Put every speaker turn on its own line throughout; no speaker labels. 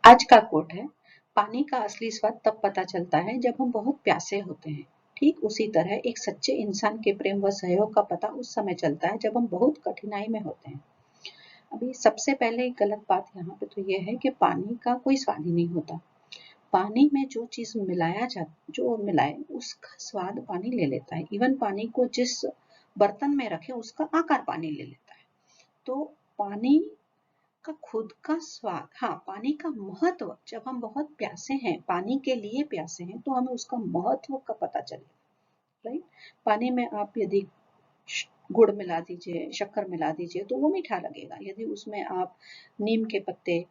आज का कोट है, पानी का असली स्वाद तब पता चलता है जब हम बहुत प्यासे होते हैं। ठीक उसी तरह एक सच्चे इंसान के प्रेम व सहयोग का पता उस समय चलता है जब हम बहुत कठिनाई में होते हैं। अभी सबसे पहले गलत बात यहाँ पे तो ये है कि पानी का कोई स्वाद ही नहीं होता। पानी में जो चीज जो मिलाए उसका स्वाद पानी ले लेता है। इवन पानी को जिस बर्तन में रखे उसका आकार पानी ले लेता है। तो पानी का खुद का स्वाद, हाँ, पानी का महत्व, जब हम बहुत प्यासे हैं, पानी के लिए प्यासे हैं, तो हमें उसका महत्व का पता चलेगा, राइट। पानी में आप यदि गुड़ मिला दीजिए, शक्कर मिला दीजिए तो वो मीठा लगेगा। यदि उसमें आप नीम के पत्ते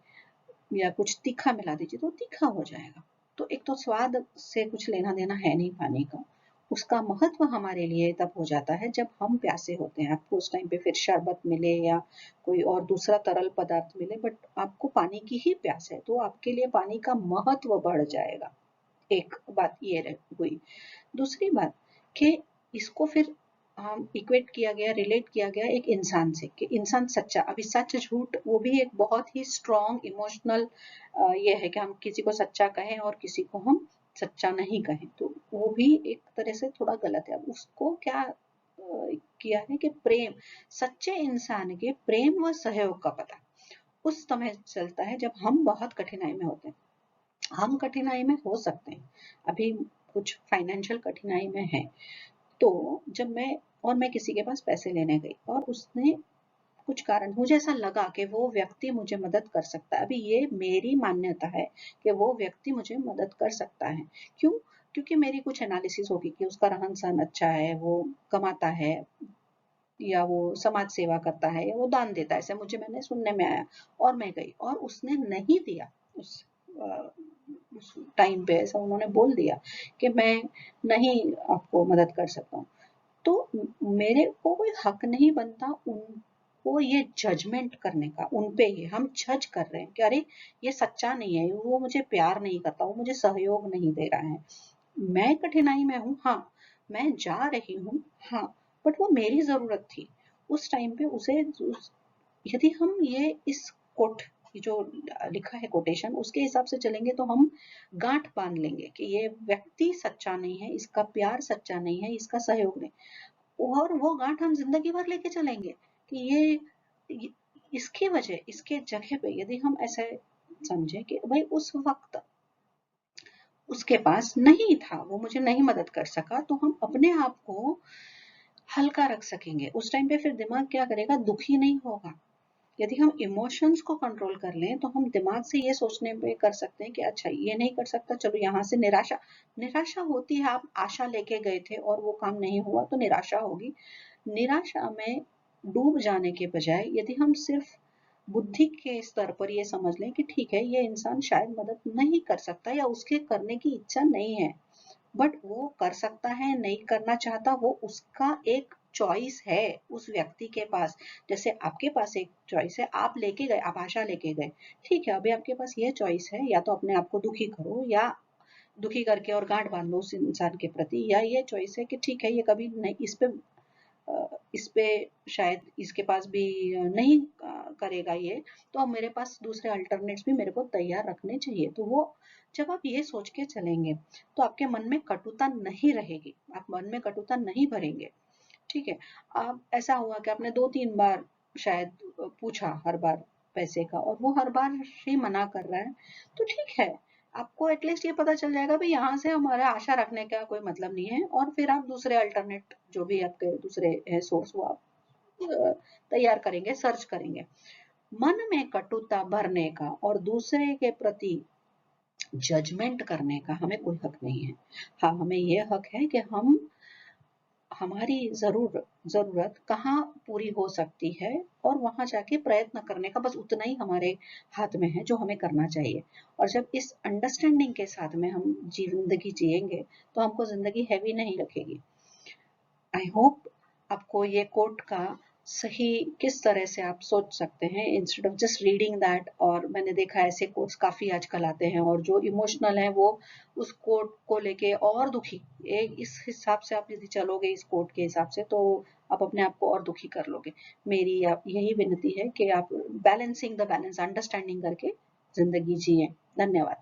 या कुछ तीखा मिला दीजिए तो तीखा हो जाएगा। तो एक तो स्वाद से कुछ लेना देना है नहीं पानी का। उसका महत्व हमारे लिए तब हो जाता है जब हम प्यासे होते हैं। आपको उस टाइम पे फिर शरबत मिले या कोई और दूसरा तरल पदार्थ मिले, बट आपको पानी की ही प्यास है तो आपके लिए पानी का महत्व बढ़ जाएगा। एक बात ये हुई। दूसरी बात कि इसको फिर हम इक्वेट किया गया, रिलेट किया गया एक इंसान से, कि इंसान सच्चा। अभी सच झूठ वो भी एक बहुत ही स्ट्रॉन्ग इमोशनल ये है कि हम किसी को सच्चा कहें और किसी को हम सच्चा नहीं कहें, तो वो भी एक तरह से थोड़ा गलत है। अब उसको क्या किया है कि प्रेम, सच्चे इंसान के प्रेम व सहयोग का पता उस समय चलता है जब हम बहुत कठिनाई में होते हैं। हम कठिनाई में हो सकते हैं, अभी कुछ फाइनेंशियल कठिनाई में है, तो जब मैं किसी के पास पैसे लेने गई और उसने कुछ कारण, मुझे ऐसा लगा कि वो व्यक्ति मुझे मदद कर सकता है। अभी ये मेरी मान्यता है कि वो व्यक्ति मुझे मदद कर सकता है। क्यों? क्योंकि मेरी कुछ एनालिसिस होगी कि उसका रहन सहन अच्छा है, वो कमाता है, या वो समाज सेवा करता है, या वो दान देता है, ऐसे मैंने सुनने में आया। और मैं गई और उसने नहीं दिया। उस टाइम पे ऐसा उन्होंने बोल दिया कि मैं नहीं आपको मदद कर सकता हूँ। तो मेरे को कोई हक नहीं बनता उनको ये जजमेंट करने का। उनपे ही हम जज कर रहे हैं कि अरे ये सच्चा नहीं है, वो मुझे प्यार नहीं करता, वो मुझे सहयोग नहीं दे रहा है। मैं कठिनाई में हूँ, हाँ, मैं जा रही हूँ, हाँ, बट वो मेरी जरूरत थी उस टाइम पे। यदि हम ये इस कोट जो लिखा है कोटेशन, उसके हिसाब से चलेंगे तो हम गांठ बांध लेंगे कि ये व्यक्ति सच्चा नहीं है, इसका प्यार सच्चा नहीं है, इसका सहयोग नहीं। और वो गांठ हम जिंदगी भर लेके चलेंगे कि ये इसकी वजह, इसके जगह पे यदि हम ऐसे समझे कि भाई उस वक्त उसके पास नहीं था, वो मुझे नहीं मदद कर सका, तो हम अपने आप को हल्का रख सकेंगे। उस टाइम पे फिर दिमाग क्या करेगा? दुखी नहीं होगा। यदि हम इमोशंस को कंट्रोल कर लें तो हम दिमाग से ये सोचने पे कर सकते हैं कि अच्छा ये नहीं कर सकता, चलो यहाँ से निराशा निराशा होती है। आप आशा लेके गए थे और वो काम नहीं हुआ तो निराशा होगी। निराशा में डूब जाने के बजाय यदि हम सिर्फ बुद्धि के स्तर पर ये समझ लें कि ठीक है, ये इंसान शायद मदद नहीं कर सकता या उसके करने की इच्छा नहीं है, बट वो कर सकता है, नहीं करना चाहता, वो उसका एक चॉइस है उस व्यक्ति के पास। जैसे आपके पास एक चॉइस है, आप लेके गए, आप आशा लेके गए, ठीक है, अभी आपके पास ये चॉइस है, या तो अपने आप को दुखी करो या दुखी करके और गांठ बांध लो उस इंसान के प्रति, या ये चॉइस है कि ठीक है, ये कभी नहीं, इस पे शायद इसके पास भी नहीं करेगा ये, तो अब मेरे पास दूसरे अल्टरनेट्स भी मेरे को तैयार रखने चाहिए। तो वो जब आप ये सोच के चलेंगे तो आपके मन में कटुता नहीं रहेगी, आप मन में कटुता नहीं भरेंगे। ठीक है। अब ऐसा हुआ कि आपने 2-3 बार शायद पूछा हर बार पैसे का, और वो हर बार ही मना कर रहा है, तो ठीक है, आपको एटलीस्ट ये पता चल जाएगा भाई यहाँ से हमारा आशा रखने का कोई मतलब नहीं है, और फिर आप दूसरे अल्टरनेट जो भी आपके दूसरे है सोर्स, वो आप तैयार करेंगे, सर्च करेंगे। मन में कटुता भरने का और दूसरे के प्रति जजमेंट करने का हमें कोई हक नहीं है। हाँ, हमें ये हक है कि हम हमारी जरूरत कहाँ पूरी हो सकती है, और वहां जाके प्रयत्न करने का बस उतना ही हमारे हाथ में है जो हमें करना चाहिए। और जब इस अंडरस्टैंडिंग के साथ में हम जिंदगी जिएंगे तो हमको जिंदगी हैवी नहीं रखेगी। आई होप आपको ये कोट का सही किस तरह से आप सोच सकते हैं instead of just reading that. और मैंने देखा ऐसे कोट्स काफी आजकल आते हैं, और जो इमोशनल है वो उस कोट को लेके और दुखी, एक इस हिसाब से आप यदि चलोगे इस कोट के हिसाब से तो आप अपने आप को और दुखी कर लोगे। मेरी यही विनती है कि आप बैलेंसिंग द बैलेंस, अंडरस्टैंडिंग करके जिंदगी जिए। धन्यवाद।